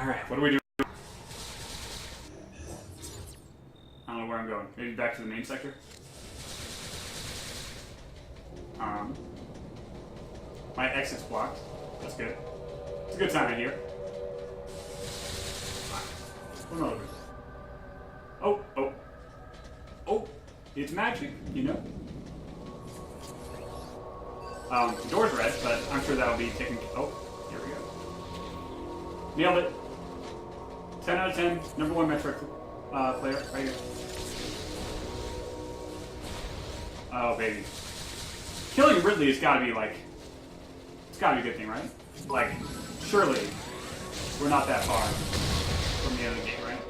Alright, what do we do? I don't know where I'm going. Maybe back to the main sector? My exit's blocked. That's good. It's a good time in here. One over. Oh, oh. Oh, it's magic, you know? The door's red, but I'm sure that'll be taken... Oh, here we go. Nailed it. 10 out of 10. Number 1 Metroid player, right here. Oh, baby. Killing Ridley has got to be, like... It's got to be a good thing, right? Like, surely we're not that far from the end of the game, right?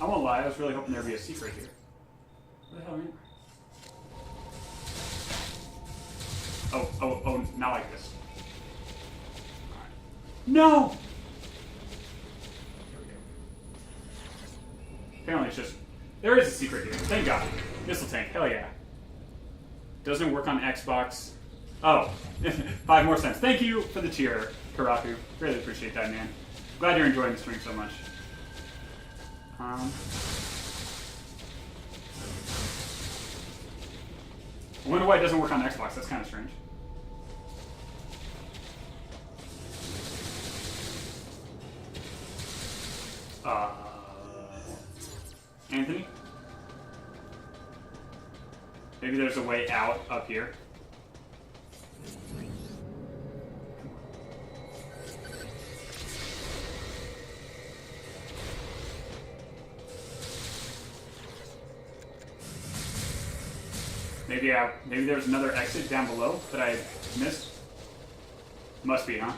I won't lie, I was really hoping there'd be a secret here. What the hell, man? Oh, not like this. Alright. No! Here we go. Apparently it's just... There is a secret here. Thank God. Missile tank. Hell yeah. Doesn't work on Xbox. Oh. 5 more cents. Thank you for the cheer, Karaku. Really appreciate that, man. Glad you're enjoying the stream so much. I wonder why it doesn't work on Xbox. That's kind of strange. Anthony? Maybe there's a way out up here. Maybe there's another exit down below that I missed. Must be, huh?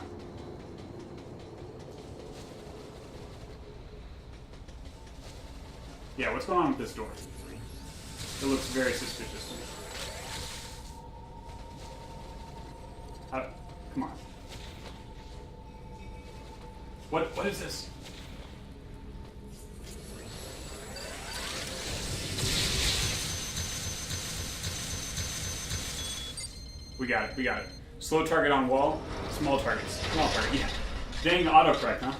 Yeah, what's going on with this door? It looks very suspicious to me. Come on. What is this? We got it, we got it. Slow target on wall, small targets. Small target, yeah. Dang autocorrect, huh?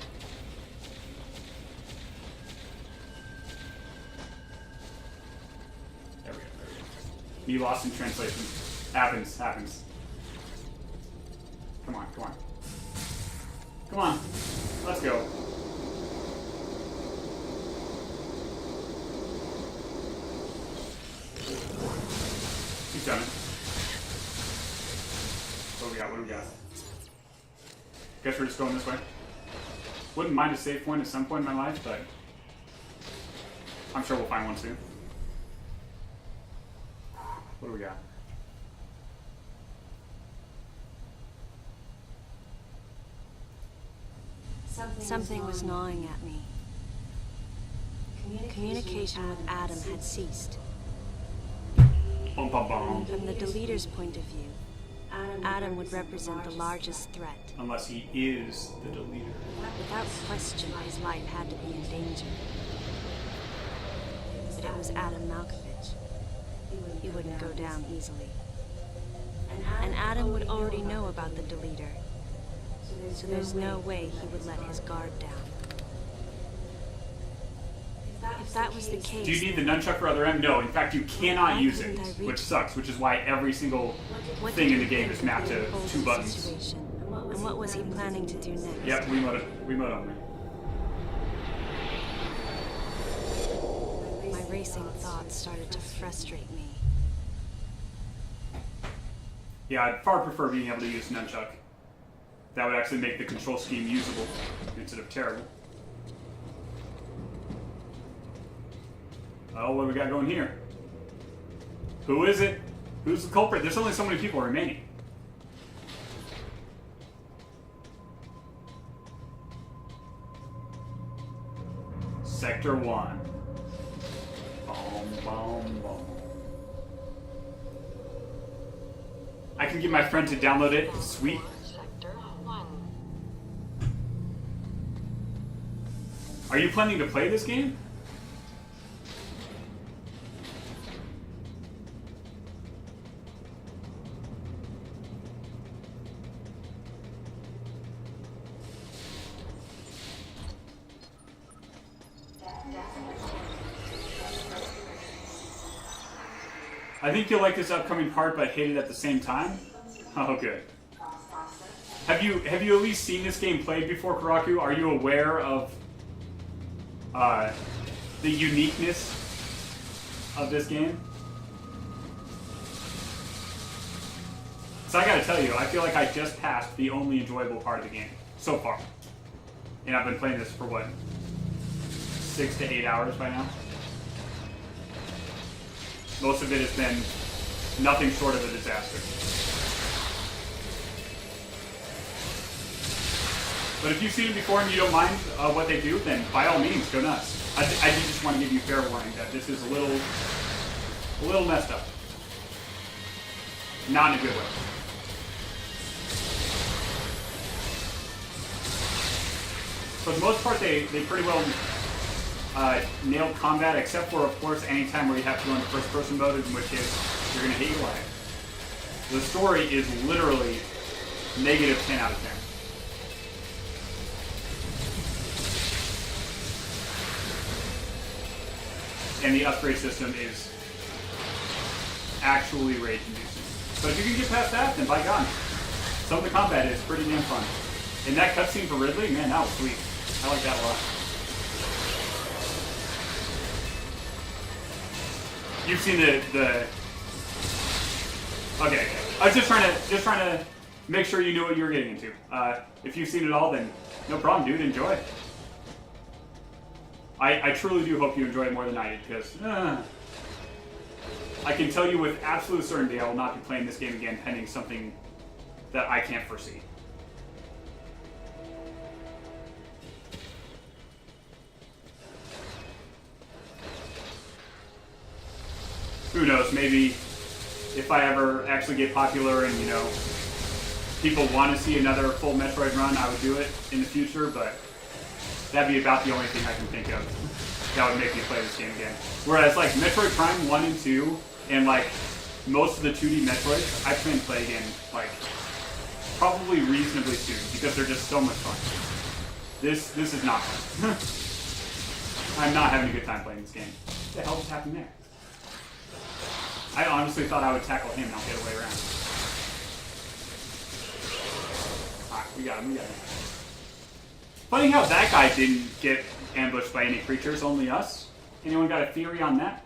There we go. Be lost in translation. Happens. Come on. Come on. Let's go. He's done it. What do we got? Guess we're just going this way. Wouldn't mind a save point at some point in my life, but I'm sure we'll find one soon. What do we got? Something was gnawing at me. Communication with Adam had ceased. Bum, bum, bum. From the deleter's point of view, Adam would represent the largest threat. Unless he is the deleter. Without question, his life had to be in danger. But it was Adam Malkovich. He wouldn't go down easily. And Adam would already know about the deleter. So there's no way he would let his guard down. If that was the case... Do you need the nunchuck for other M? No, in fact you cannot use it, which sucks, which is why every single thing in the game is mapped to 2 buttons. And what was he planning to do next? Yep, Wiimote only. My racing thoughts started to frustrate me. Yeah, I'd far prefer being able to use nunchuck. That would actually make the control scheme usable instead of terrible. Oh, what do we got going here? Who is it? Who's the culprit? There's only so many people remaining. Sector 1. Boom. I can get my friend to download it. Sweet. Are you planning to play this game? I think you'll like this upcoming part, but hate it at the same time. Oh, good. Have you at least seen this game played before, Karaku? Are you aware of the uniqueness of this game? So I gotta tell you, I feel like I just passed the only enjoyable part of the game so far. And I've been playing this for what, 6 to 8 hours by now? Most of it has been nothing short of a disaster. But if you've seen it before and you don't mind what they do, then by all means, go nuts. I do just want to give you fair warning that this is a little messed up. Not in a good way. For the most part, they pretty well nailed combat, except for, of course, any time where you have to go into first-person mode, in which case you're going to hate your life. The story is literally negative 10 out of 10. And the upgrade system is actually rage-inducing. But if you can get past that, then by God, some of the combat is pretty damn fun. And that cutscene for Ridley, man, that was sweet. I like that a lot. You've seen the. Okay. I was just trying to make sure you knew what you were getting into. If you've seen it all, then no problem, dude. Enjoy. I truly do hope you enjoy it more than I did, because I can tell you with absolute certainty I will not be playing this game again pending something that I can't foresee. Who knows, maybe if I ever actually get popular and, people want to see another full Metroid run, I would do it in the future, but that'd be about the only thing I can think of that would make me play this game again. Whereas, like, Metroid Prime 1 and 2, and, like, most of the 2D Metroids, I plan to play again, like, probably reasonably soon, because they're just so much fun. This is not fun. I'm not having a good time playing this game. What the hell just happened there? I honestly thought I would tackle him and I'll get away around. Alright, we got him. Funny how that guy didn't get ambushed by any creatures, only us. Anyone got a theory on that?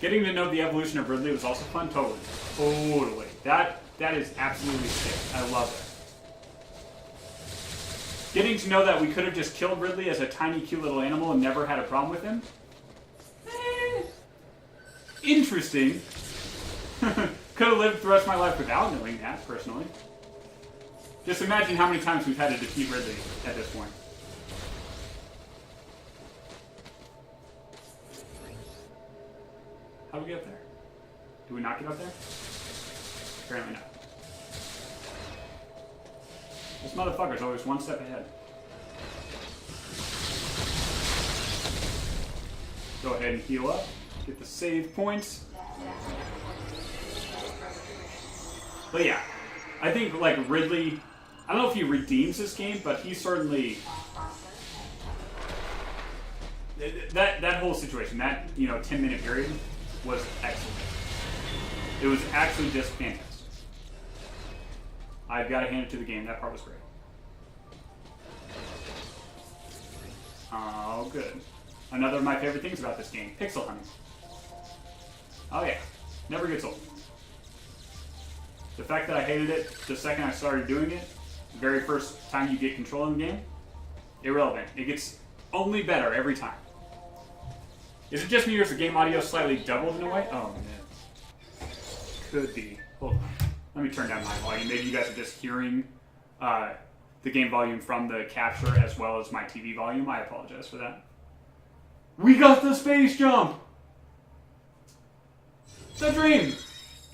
Getting to know the evolution of Ridley was also fun? Totally. That is absolutely sick. I love it. Getting to know that we could have just killed Ridley as a tiny, cute little animal and never had a problem with him? Interesting. Could have lived the rest of my life without knowing that, personally. Just imagine how many times we've had to defeat Ridley at this point. How do we get up there? Do we not get up there? Apparently not. This motherfucker's always one step ahead. Go ahead and heal up. Get the save points. But yeah, I think, like, Ridley, I don't know if he redeems this game, but he certainly, that whole situation, that 10-minute period was excellent. It was actually just fantastic. I've got to hand it to the game. That part was great. Oh, good. Another of my favorite things about this game, pixel hunting. Oh yeah, never gets old. The fact that I hated it the second I started doing it, the very first time you get control in the game, irrelevant. It gets only better every time. Is it just me or is the game audio slightly doubled in a way? Oh man. Could be. Hold on. Let me turn down my volume. Maybe you guys are just hearing the game volume from the capture as well as my TV volume. I apologize for that. We got the space jump! It's a dream!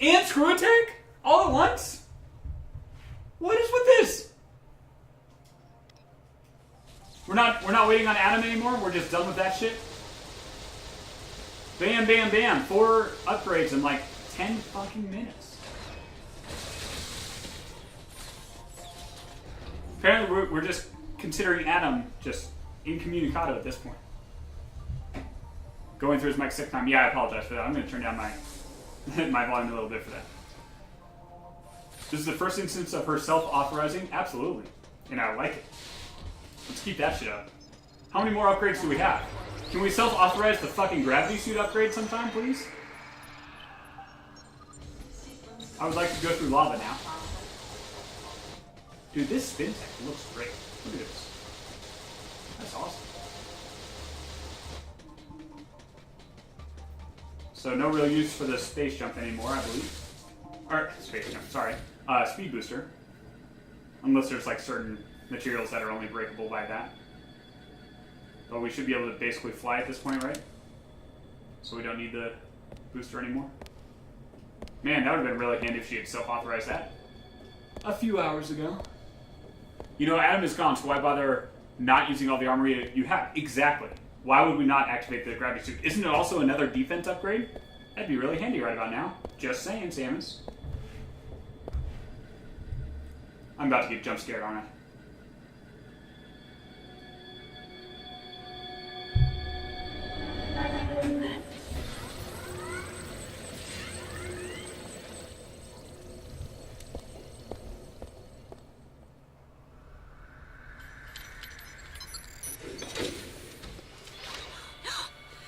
And screw attack? All at once? What is with this? We're not waiting on Adam anymore? We're just done with that shit? Bam, bam, bam. 4 upgrades in like 10 fucking minutes. Apparently we're just considering Adam just incommunicado at this point. Going through his mic 6 times. Yeah, I apologize for that. I'm going to turn down my My volume a little bit for that. This is the first instance of her self-authorizing? Absolutely. And I like it. Let's keep that shit up. How many more upgrades do we have? Can we self-authorize the fucking gravity suit upgrade sometime, please? I would like to go through lava now. Dude, this spin tech looks great. Look at this. That's awesome. So no real use for the space jump anymore, I believe. Or, space jump, sorry. Speed booster. Unless there's like certain materials that are only breakable by that. But we should be able to basically fly at this point, right? So we don't need the booster anymore. Man, that would have been really handy if she had self-authorized that a few hours ago. You know, Adam is gone, so why bother not using all the armor you have? Exactly. Why would we not activate the gravity suit? Isn't it also another defense upgrade? That'd be really handy right about now. Just saying, Samus. I'm about to get jump scared, aren't I?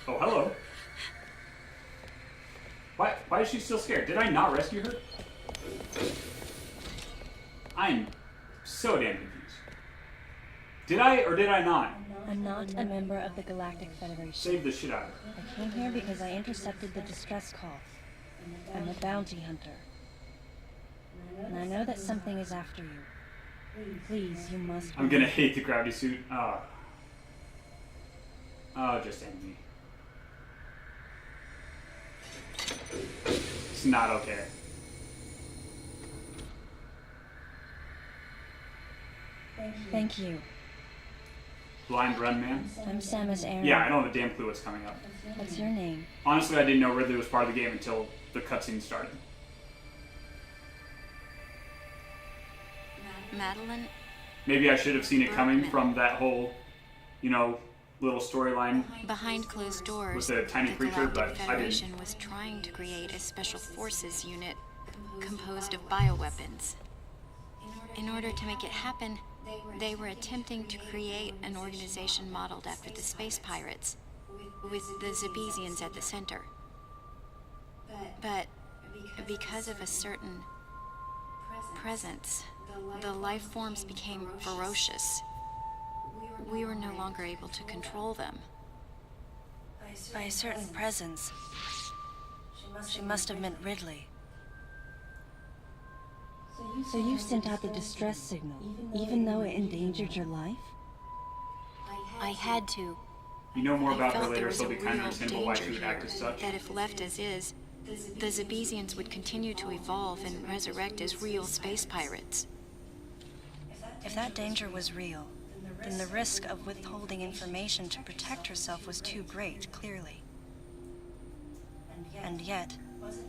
Oh, hello. Why is she still scared? Did I not rescue her? I'm so damn confused. Did I or did I not? I'm not a member of the Galactic Federation. Save the shit out of her. I came here because I intercepted the distress call. I'm a bounty hunter. And I know that something is after you. Please, you must... I'm gonna hate the gravity suit. Oh, just end me. It's not okay. Thank you. Blind run, man? I'm Samus Aran. Yeah, I don't have a damn clue what's coming up. What's your name? Honestly, I didn't know Ridley was part of the game until the cutscene started. Madeline? Maybe I should have seen it coming from that whole, you know, little storyline. Behind closed doors, With a tiny the creature, Galactic but I Federation was trying to create a special forces unit composed of bioweapons. In order to make it happen, they were attempting to create an organization modeled after the space pirates, with the Zebesians at the center. But because of a certain presence, the life forms became ferocious. We were no longer able to control them. By a certain presence. She must have meant Ridley. So you sent out the distress signal, even though it endangered your life? I had to. You know more I about her felt there later, was so a it'll be kind of real understandable why she danger would act here, as such. that if left as is, the Zebesians would continue to evolve and resurrect as real space pirates. If that danger was real, then the risk of withholding information to protect herself was too great, clearly. And yet,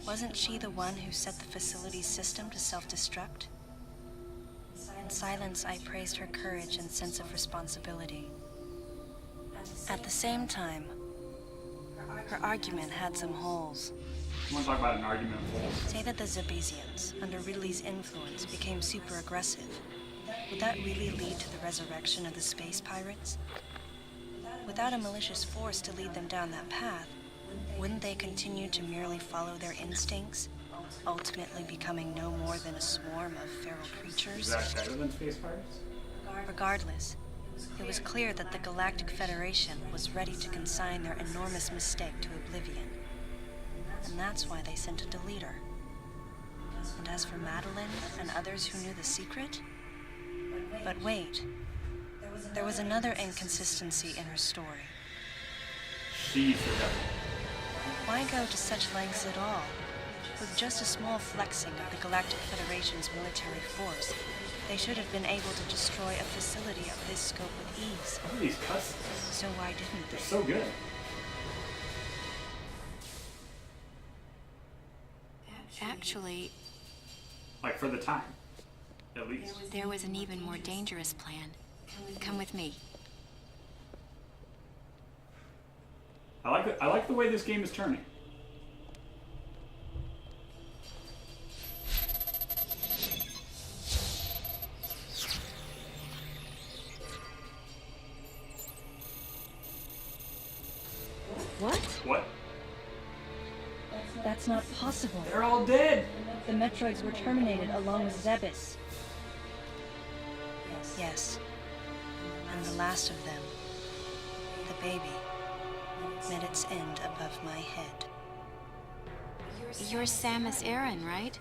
wasn't she the one who set the facility's system to self-destruct? In silence, I praised her courage and sense of responsibility. At the same time, her argument had some holes. You want to talk about an argument of holes? Say that the Zebesians, under Ridley's influence, became super aggressive. Would that really lead to the resurrection of the space pirates? Without a malicious force to lead them down that path, wouldn't they continue to merely follow their instincts, ultimately becoming no more than a swarm of feral creatures? Is that better than space pirates? Regardless, it was clear that the Galactic Federation was ready to consign their enormous mistake to oblivion. And that's why they sent a deleter. And as for Madeline and others who knew the secret... But wait, there was another inconsistency in her story. She's the devil. Why go to such lengths at all? With just a small flexing of the Galactic Federation's military force, they should have been able to destroy a facility of this scope with ease. Look at these cutscenes. So why didn't They're they? so good. Actually, Like, for the time. At least. there was an even more dangerous plan. Come with me. I like the way this game is turning. What? What? That's not possible. They're all dead! The Metroids were terminated along with Zebes. Yes. And the last of them, the baby, met its end above my head. You're Samus Aran, right?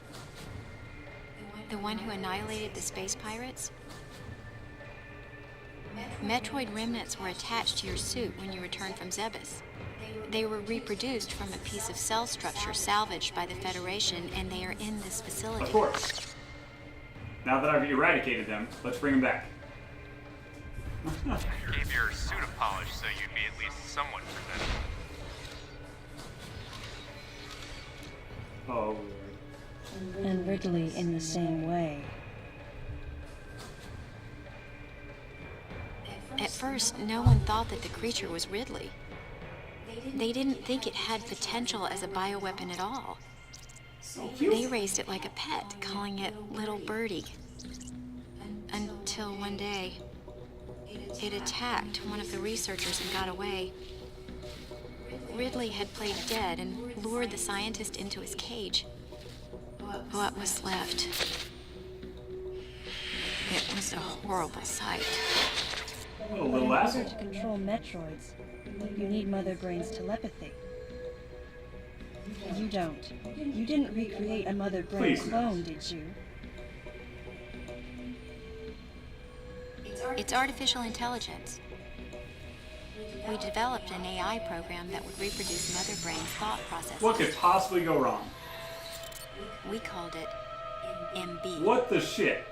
The one who annihilated the space pirates? Metroid remnants were attached to your suit when you returned from Zebes. They were reproduced from a piece of cell structure salvaged by the Federation, and they are in this facility. Of course. Now that I've eradicated them, let's bring them back. Gave your suit a polish so you'd be at least somewhat presentable. Oh, Lord. And Ridley in the same way. At first, no one thought that the creature was Ridley. They didn't think it had potential as a bioweapon at all. So cute. They raised it like a pet, calling it Little Birdie. Until one day, it attacked one of the researchers and got away. Ridley had played dead and lured the scientist into his cage. What was left? It was a horrible sight. Oh, But little in asshole. order to control Metroids, you need Mother Brain's telepathy. You don't. You didn't recreate a Mother Brain Please, no. clone, did you? It's artificial intelligence. We developed an AI program that would reproduce Mother Brain's thought processes. What could possibly go wrong? We called it MB. What the shit?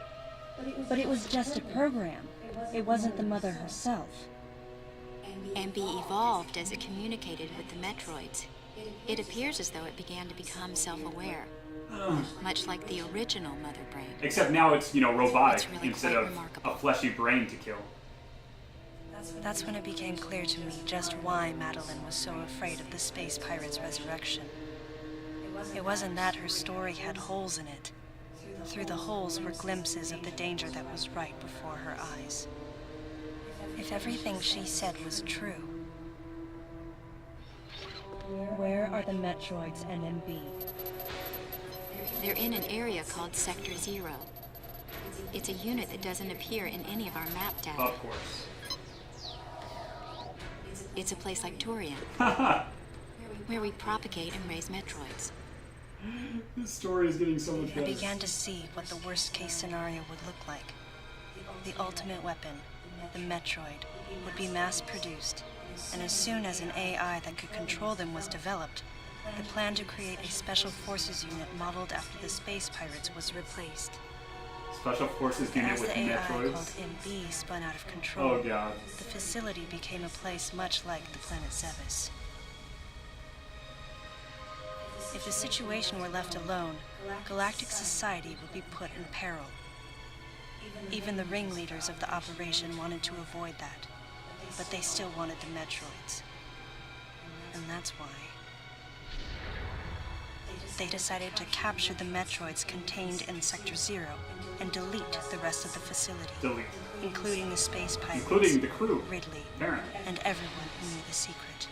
But it was just a program. It wasn't the Mother herself. MB evolved as it communicated with the Metroids. It appears as though it began to become self-aware, much like the original Mother Brain. Except now it's, robotic It's really instead quite of remarkable. a fleshy brain to kill. That's when it became clear to me just why Madeline was so afraid of the space pirate's resurrection. It wasn't that her story had holes in it. Through the holes were glimpses of the danger that was right before her eyes. If everything she said was true, where are the Metroids and MB? They're in an area called Sector 0. It's a unit that doesn't appear in any of our map data. Of course. It's a place like Turian, where we propagate and raise Metroids. This story is getting so much I better. began to see what the worst-case scenario would look like. The ultimate weapon, the Metroid, would be mass-produced, and as soon as an AI that could control them was developed, the plan to create a Special Forces unit modeled after the space pirates was replaced. Special forces And unit as with the AI called Metroids. MB spun out of control, Oh god. the facility became a place much like the planet Zebes. If the situation were left alone, galactic society would be put in peril. Even the ringleaders of the operation wanted to avoid that, but they still wanted the Metroids. And that's why they decided to capture the Metroids contained in Sector 0 and delete the rest of the facility, Delete. including the space pirates, Including the crew. Ridley, Apparently. and everyone who knew the secret.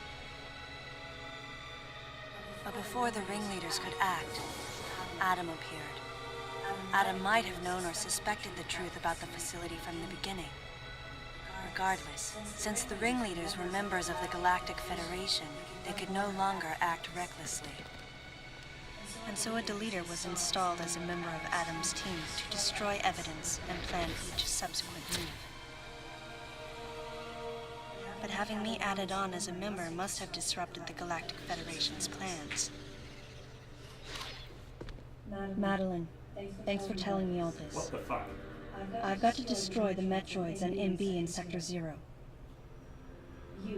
But before the ringleaders could act, Adam appeared. Adam might have known or suspected the truth about the facility from the beginning. Regardless, since the ringleaders were members of the Galactic Federation, they could no longer act recklessly. And so a deleter was installed as a member of Adam's team to destroy evidence and plan each subsequent move. But having me added on as a member must have disrupted the Galactic Federation's plans. Madeline, thanks for telling me all this. What the fuck? I've got to destroy the Metroids and MB in Sector 0.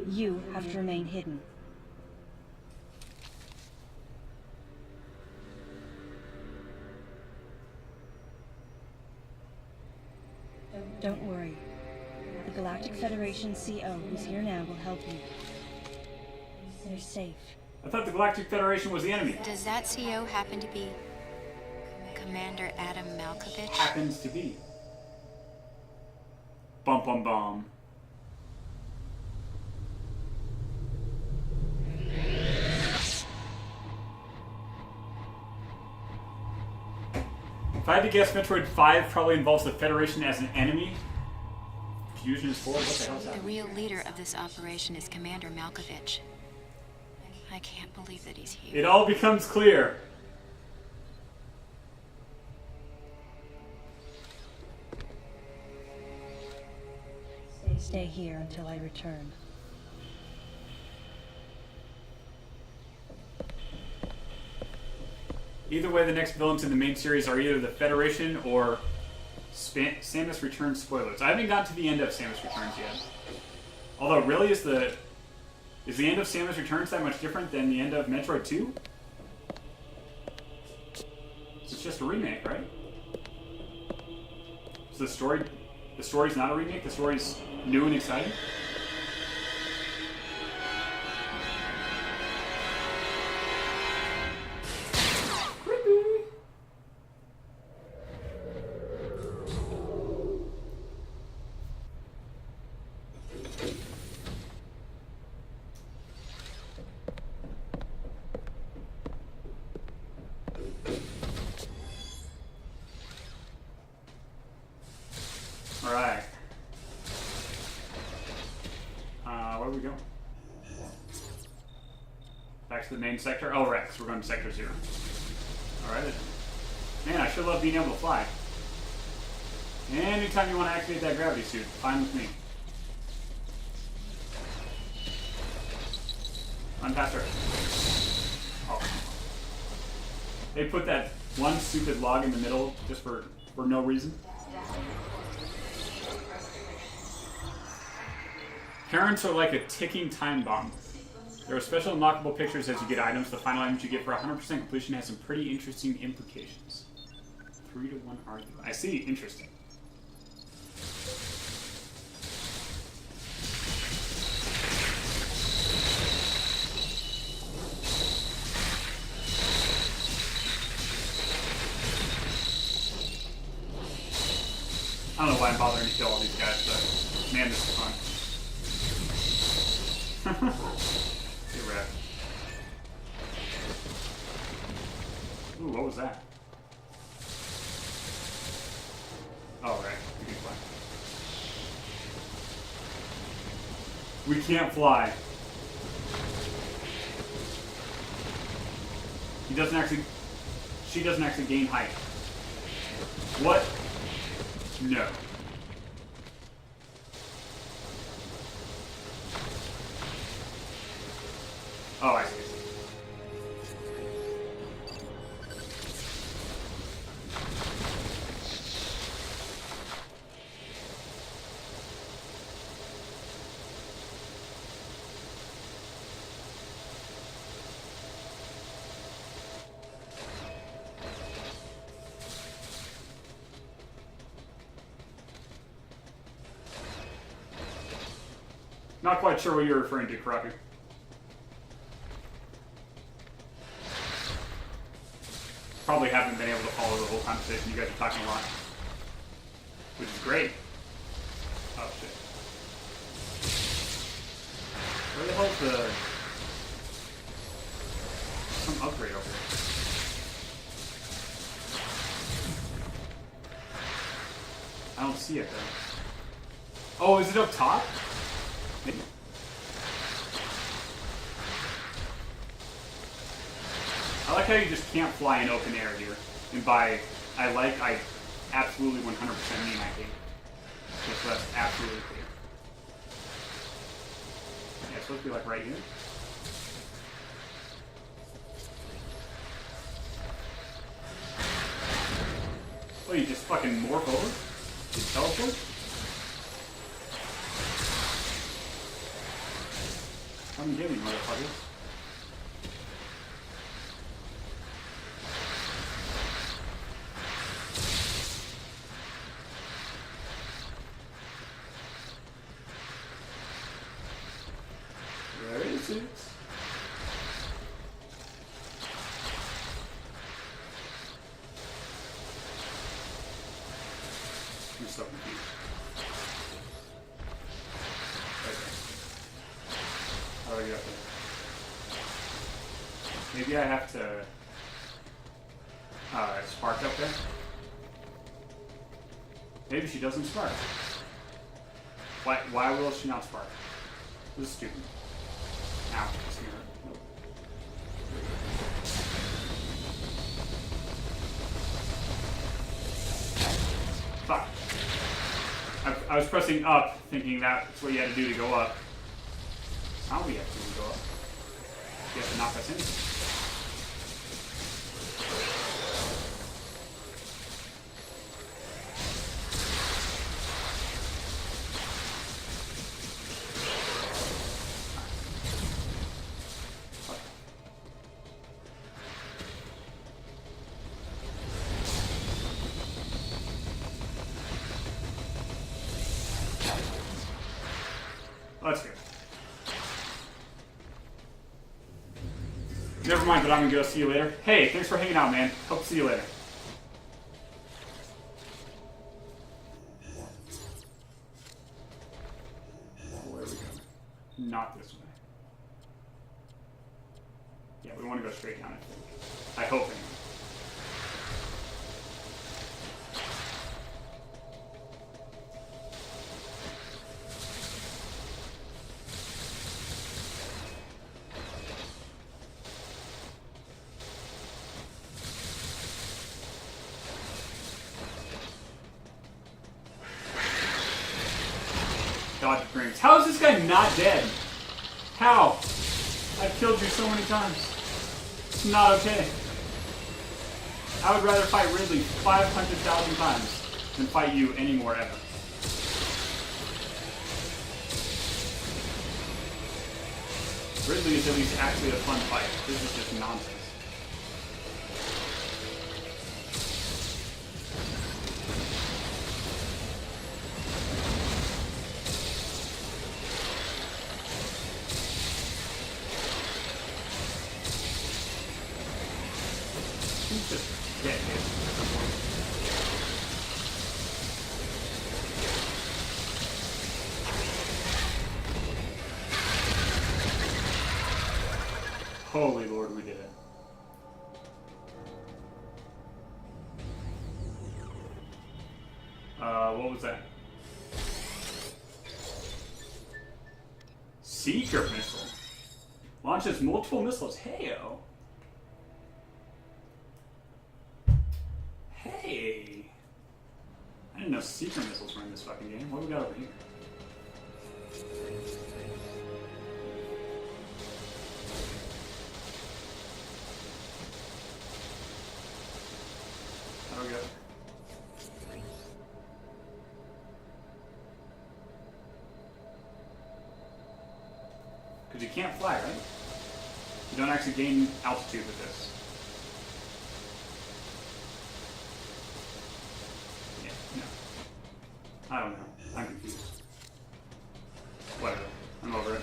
You have to remain hidden. Don't worry. The Galactic Federation CO who's here now will help you. You're safe. I thought the Galactic Federation was the enemy. Does that CO happen to be Commander Adam Malkovich? Happens to be. Bum bum bum. If I had to guess, Metroid 5 probably involves the Federation as an enemy. Fusion is forward. What the hell is The that? real leader of this operation is Commander Malkovich. I can't believe that he's here. It all becomes clear. Stay here until I return. Either way, the next villains in the main series are either the Federation or Samus Returns spoilers. I haven't gotten to the end of Samus Returns yet. Although, really, is the end of Samus Returns that much different than the end of Metroid 2? It's just a remake, right? Is the story's not a remake? The story's new and exciting? Alright. Where are we going? Back to the main sector? Oh, right, 'cause we're going to Sector 0. Alright. Man, I sure love being able to fly. Anytime you want to activate that gravity suit, fine with me. Run past her. Oh. They put that one stupid log in the middle just for no reason. Parents are like a ticking time bomb. There are special unlockable pictures as you get items. The final items you get for 100% completion has some pretty interesting implications. 3-to-1 argument. I see. Interesting. I don't know why I'm bothering to kill all these guys, but man, this is fun. Get wrecked. Ooh, what was that? Oh, right. We can fly. We can't fly. He doesn't actually... She doesn't actually gain height. What? No. Oh, I see. Not quite sure what you're referring to, Karaku. Probably haven't been able to follow the whole conversation. You guys are talking a lot. Which is great. Oh, shit. Where the hell's the... Some upgrade over here. I don't see it, though. Oh, is it up top? Maybe. I like how you just can't fly in open air here. And by I absolutely 100% mean I hate. Just so that's absolutely clear. Yeah, it's supposed to be like right here. Oh, you just fucking morph over? You teleport? Come get me, motherfucker. Where is it? I'm so confused. Right there. How do I get up there? Maybe I have to spark up there? Maybe she doesn't spark. Why will she not spark? This is stupid. Ow. This hurt. Nope. Fuck. I was pressing up, thinking that's what you had to do to go up. How do we have to go up? You have to knock us in. That's good. Never mind, but I'm gonna go. See you later. Hey, thanks for hanging out, man. Hope to see you later. Where are we going? Not this way. Yeah, we want to go straight down, I think. I hope anyway. Dodge brings. How is this guy not dead? How? I've killed you so many times. It's not okay. I would rather fight Ridley 500,000 times than fight you anymore ever. Ridley is at least actually a fun fight. This is just nonsense. He's just dead, dude, at some point. Holy Lord, we did it. What was that? Seeker missile. Launches multiple missiles. Heyo. Hey! I didn't know Seeker missiles were in this fucking game. What do we got over here? How do we go? Because you can't fly, right? You don't actually gain altitude with this. I don't know. I'm confused. Whatever. I'm over it.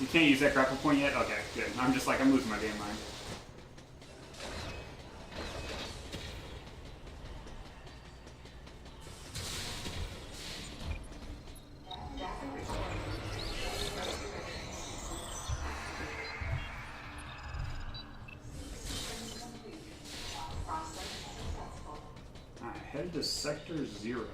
You can't use that grapple point yet? Okay, good. I'm just like, I'm losing my damn mind. Head to Sector 0.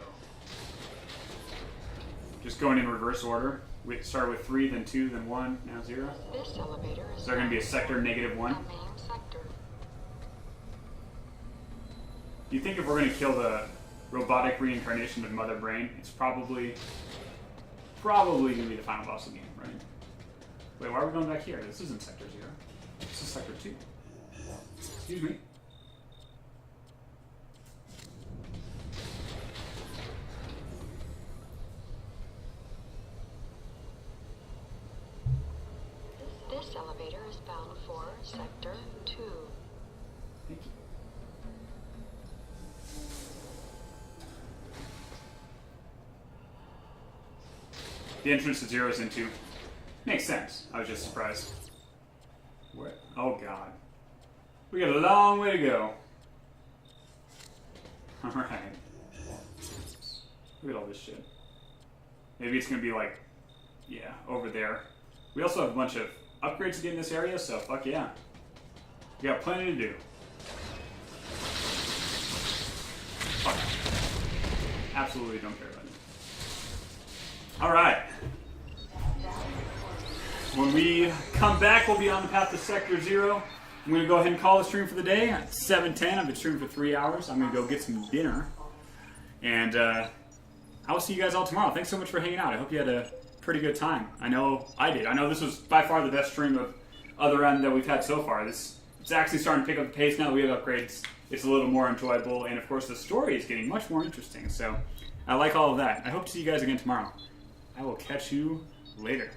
Just going in reverse order. We start with 3, then 2, then 1, now 0. This elevator is there going to be a sector -1? main sector. You think if we're going to kill the robotic reincarnation of Mother Brain, it's probably going to be the final boss of the game, right? Wait, why are we going back here? This isn't Sector 0. This is Sector 2. Excuse me. This elevator is bound for Sector 2. Thank you. The entrance to 0 is in 2. Makes sense. I was just surprised. What? Oh god. We got a long way to go. Alright. Look at all this shit. Maybe it's gonna be like, yeah, over there. We also have a bunch of upgrades to get in this area, so fuck yeah. We got plenty to do. Fuck. Absolutely don't care about it. Alright. When we come back, we'll be on the path to Sector 0. I'm going to go ahead and call the stream for the day. At 7:10, I've been streaming for 3 hours. I'm going to go get some dinner. And I will see you guys all tomorrow. Thanks so much for hanging out. I hope you had a pretty good time. I know I did. I know this was by far the best stream of Other End that we've had so far. It's actually starting to pick up the pace now that we have upgrades. It's a little more enjoyable. And of course, the story is getting much more interesting. So I like all of that. I hope to see you guys again tomorrow. I will catch you later.